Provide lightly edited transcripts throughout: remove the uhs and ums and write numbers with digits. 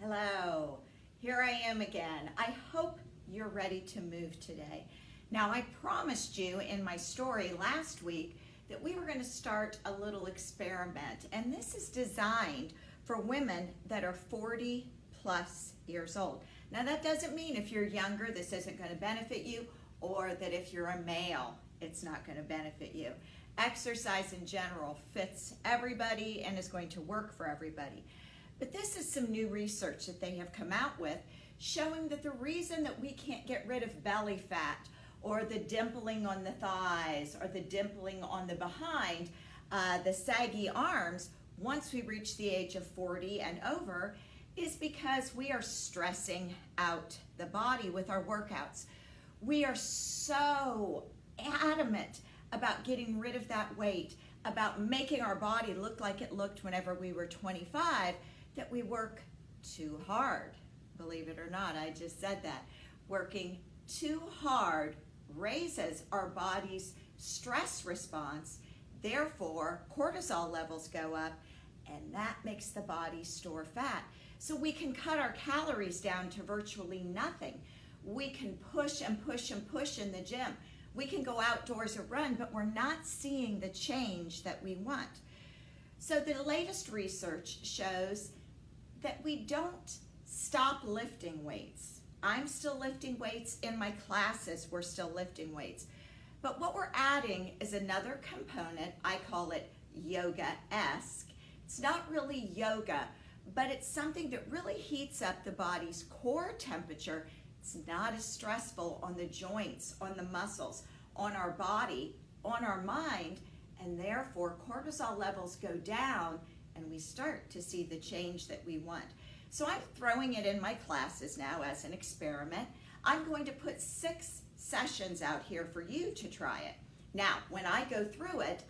Hello, here I am again. I hope you're ready to move today. Now, I promised you in my story last week that we were going to start a little experiment, and this is designed for women that are 40 plus years old. Now, that doesn't mean if you're younger, this isn't going to benefit you, or that if you're a male, it's not going to benefit you. Exercise in general fits everybody and is going to work for everybody. But this is some new research that they have come out with showing that the reason that we can't get rid of belly fat or the dimpling on the thighs or the dimpling on the behind, the saggy arms, once we reach the age of 40 and over, is because we are stressing out the body with our workouts. We are so adamant about getting rid of that weight, about making our body look like it looked whenever we were 25, that we work too hard. Believe it or not, I just said that. Working too hard raises our body's stress response. Therefore, cortisol levels go up, and that makes the body store fat. So we can cut our calories down to virtually nothing. We can push and push and push in the gym. We can go outdoors and run, but we're not seeing the change that we want. So the latest research shows that we don't stop lifting weights. I'm still lifting weights in my classes, we're still lifting weights. But what we're adding is another component, I call it yoga-esque. It's not really yoga, but it's something that really heats up the body's core temperature. It's not as stressful on the joints, on the muscles, on our body, on our mind, and therefore cortisol levels go down and we start to see the change that we want. So I'm throwing it in my classes now as an experiment. I'm going to put 6 sessions out here for you to try it. Now, when I go through it,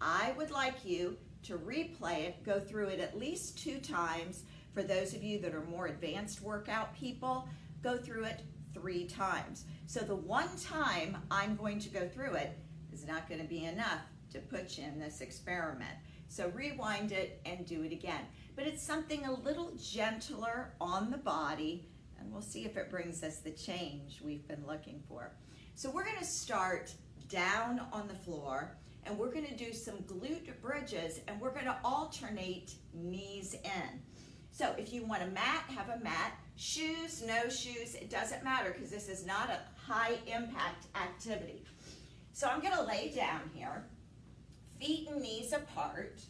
I would like you to replay it, go through it at least 2 times. For those of you that are more advanced workout people, go through it 3 times. So the one time I'm going to go through it is not going to be enough to put you in this experiment. So rewind it and do it again. But it's something a little gentler on the body, and we'll see if it brings us the change we've been looking for. So we're going to start down on the floor, and we're going to do some glute bridges, and we're going to alternate knees in. So if you want a mat, have a mat. Shoes, no shoes, it doesn't matter because this is not a high impact activity. So I'm going to lay down here, feet and knees apart.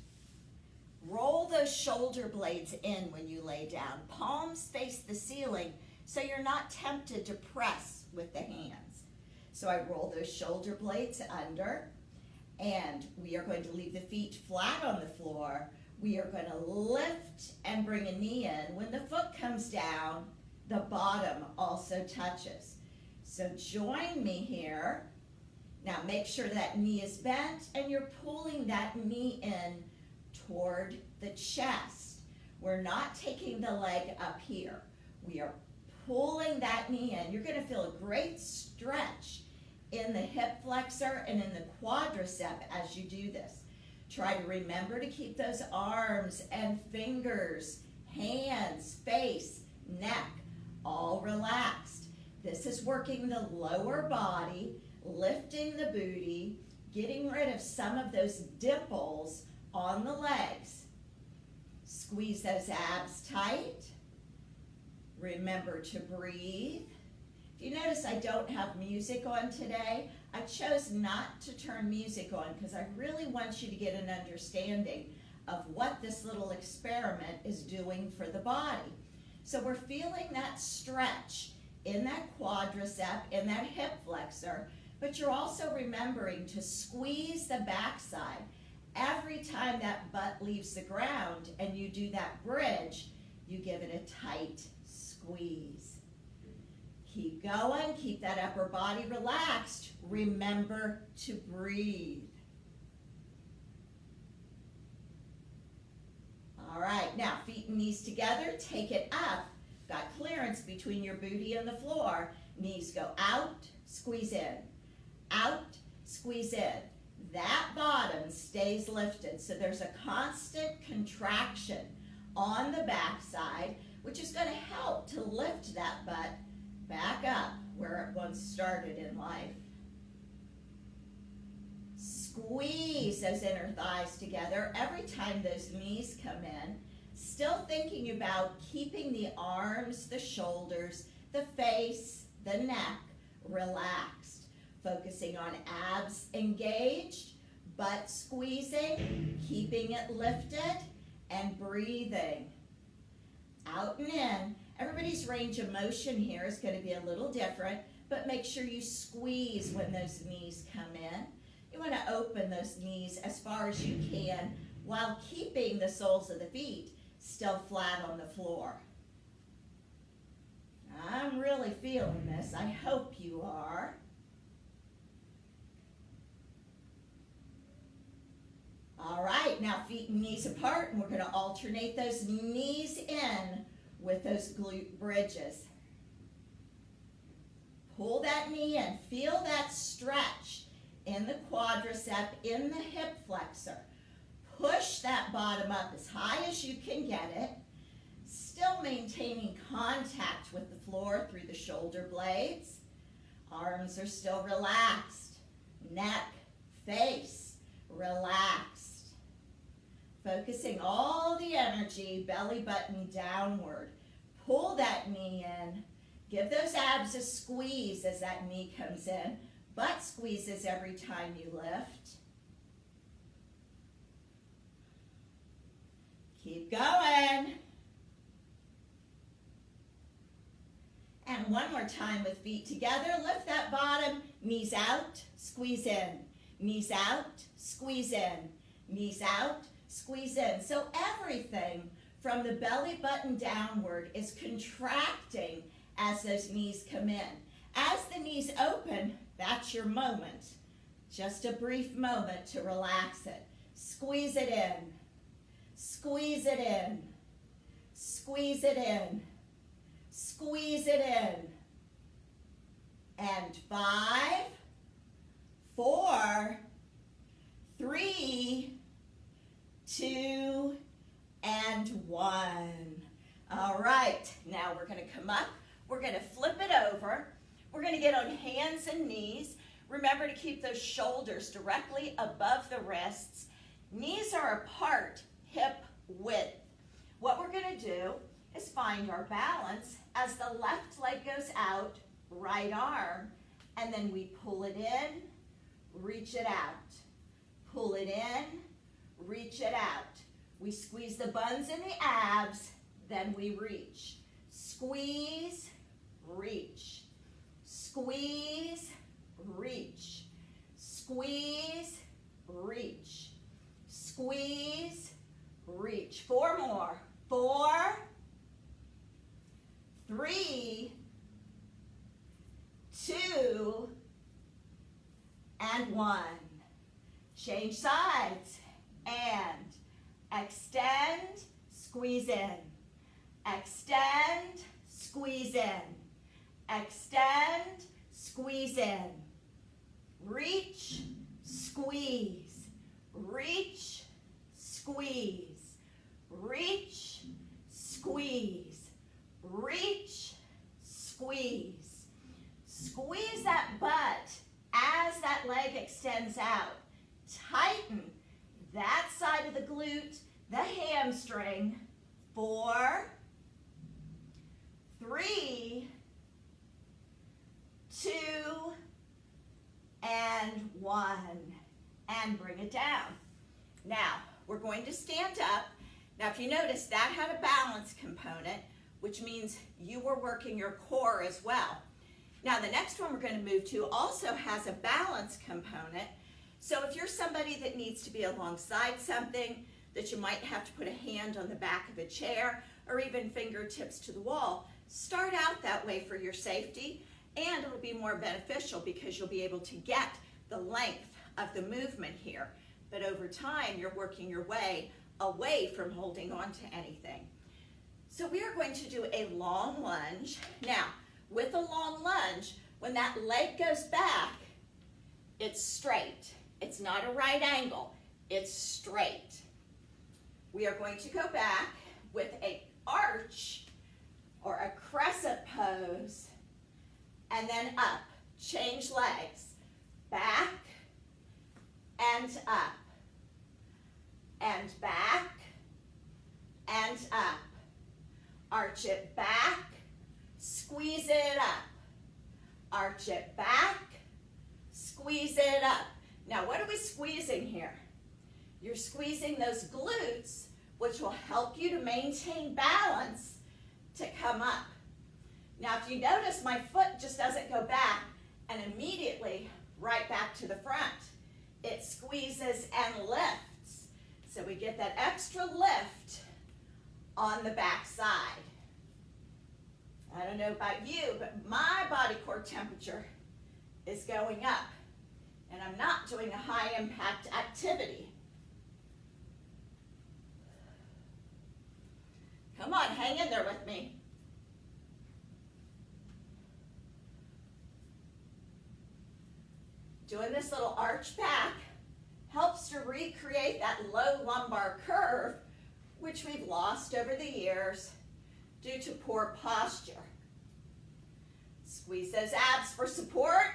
Roll those shoulder blades in when you lay down. Palms face the ceiling so you're not tempted to press with the hands. So I roll those shoulder blades under, and we are going to leave the feet flat on the floor. We are going to lift and bring a knee in. When the foot comes down, the bottom also touches. So join me here. Now make sure that knee is bent and you're pulling that knee in toward the chest. We're not taking the leg up here. We are pulling that knee in. You're going to feel a great stretch in the hip flexor and in the quadricep as you do this. Try to remember to keep those arms and fingers, hands, face, neck, all relaxed. This is working the lower body, lifting the booty, getting rid of some of those dimples on the legs. Squeeze those abs tight. Remember to breathe. If you notice I don't have music on today, I chose not to turn music on because I really want you to get an understanding of what this little experiment is doing for the body. So we're feeling that stretch in that quadricep, in that hip flexor, but you're also remembering to squeeze the backside. Every time that butt leaves the ground and you do that bridge, you give it a tight squeeze. Keep going, keep that upper body relaxed. Remember to breathe. All right, now feet and knees together, take it up. Got clearance between your booty and the floor. Knees go out, squeeze in. Out, squeeze in. That bottom stays lifted, so there's a constant contraction on the backside. which is going to help to lift that butt back up where it once started in life. Squeeze those inner thighs together every time those knees come in. Still thinking about keeping the arms, the shoulders, the face, the neck relaxed. Focusing on abs engaged, butt squeezing, keeping it lifted, and breathing. Out and in. Everybody's range of motion here is going to be a little different, but make sure you squeeze when those knees come in. You want to open those knees as far as you can while keeping the soles of the feet still flat on the floor. I'm really feeling this. I hope you are. All right, now feet and knees apart, and we're going to alternate those knees in with those glute bridges. Pull that knee in. Feel that stretch in the quadricep, in the hip flexor. Push that bottom up as high as you can get it. Still maintaining contact with the floor through the shoulder blades. Arms are still relaxed. Neck, face, relaxed. Focusing all the energy, belly button downward. Pull that knee in. Give those abs a squeeze as that knee comes in. Butt squeezes every time you lift. Keep going. And one more time with feet together. Lift that bottom, knees out, squeeze in. Knees out, squeeze in. Knees out, squeeze in. So everything from the belly button downward is contracting as those knees come in. As the knees open, that's your moment. Just a brief moment to relax it. Squeeze it in. Squeeze it in. Squeeze it in. Squeeze it in. And 5, 4, 3, 2, and 1. All right, now we're going to come up. We're going to flip it over. We're going to get on hands and knees. Remember to keep those shoulders directly above the wrists. Knees are apart, hip width. What we're going to do is find our balance as the left leg goes out, right arm, and then we pull it in, reach it out. Pull it in, reach it out. We squeeze the buns and the abs, then we reach. Squeeze, reach. Squeeze, reach. Squeeze, reach. Squeeze, reach. 4 more. 4, 3, 2, and 1. Change sides. And extend, squeeze in. Extend, squeeze in. Extend, squeeze in. Reach, squeeze. Reach, squeeze. Reach, squeeze. Reach, squeeze. Squeeze that butt as that leg extends out. Tighten that side of the glute, the hamstring. 4, 3, 2, and 1. And bring it down. Now, we're going to stand up. Now, if you notice, that had a balance component, which means you were working your core as well. Now, the next one we're going to move to also has a balance component. So if you're somebody that needs to be alongside something, that you might have to put a hand on the back of a chair or even fingertips to the wall, start out that way for your safety, and it'll be more beneficial because you'll be able to get the length of the movement here. But over time, you're working your way away from holding on to anything. So we are going to do a long lunge. Now, with a long lunge, when that leg goes back, it's straight. It's not a right angle, it's straight. We are going to go back with an arch or a crescent pose, and then up. Change legs. Back and up, and back and up. Arch it back, squeeze it up. Arch it back, squeeze it up. Now what are we squeezing here? You're squeezing those glutes, which will help you to maintain balance to come up. Now if you notice, my foot just doesn't go back and immediately right back to the front. It squeezes and lifts. So we get that extra lift on the back side. I don't know about you, but my body core temperature is going up, and I'm not doing a high impact activity. Come on, hang in there with me. Doing this little arch back helps to recreate that low lumbar curve, which we've lost over the years due to poor posture. Squeeze those abs for support.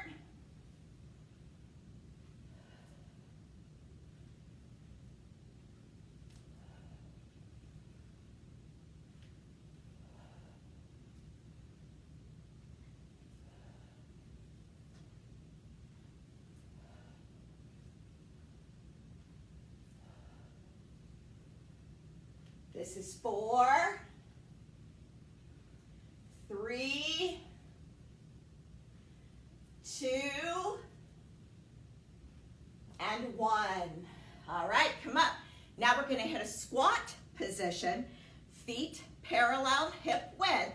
This is 4, 3, 2, and 1. All right, come up. Now we're going to hit a squat position, feet parallel hip width.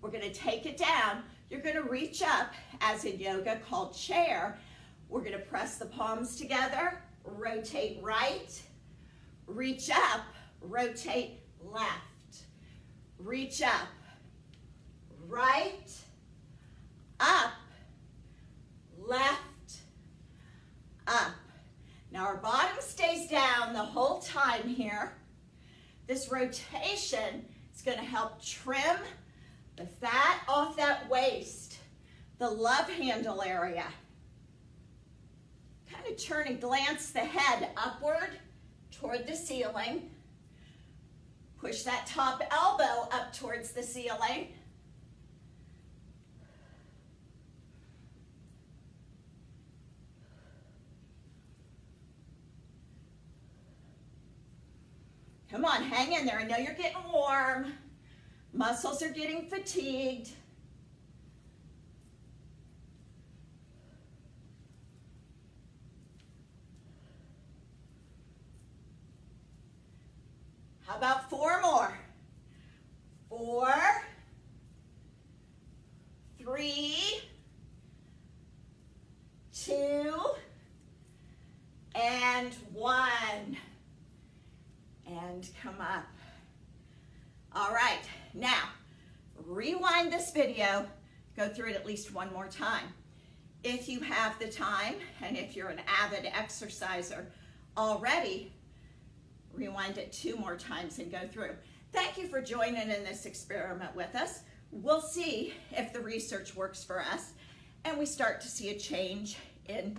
We're going to take it down. You're going to reach up as in yoga called chair. We're going to press the palms together, rotate right, reach up, rotate left, reach up, right, up, left, up. Now our bottom stays down the whole time here. This rotation is going to help trim the fat off that waist, the love handle area. Kind of turn and glance the head upward toward the ceiling. Push that top elbow up towards the ceiling. Come on, hang in there. I know you're getting warm. Muscles are getting fatigued. How about 4 more? 4, 3, 2, and 1. And come up. All right, now rewind this video, go through it at least 1 more time. If you have the time, and if you're an avid exerciser already, rewind it 2 more times and go through. Thank you for joining in this experiment with us. We'll see if the research works for us and we start to see a change in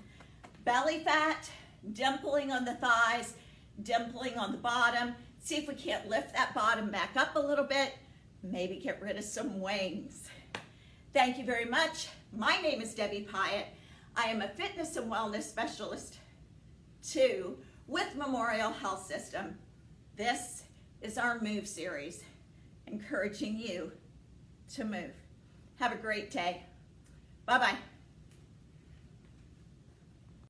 belly fat, dimpling on the thighs, dimpling on the bottom. See if we can't lift that bottom back up a little bit, maybe get rid of some wings. Thank you very much. My name is Debbie Pyatt. I am a fitness and wellness specialist too, with Memorial Health System. This is our Move series, encouraging you to move. Have a great day. Bye-bye.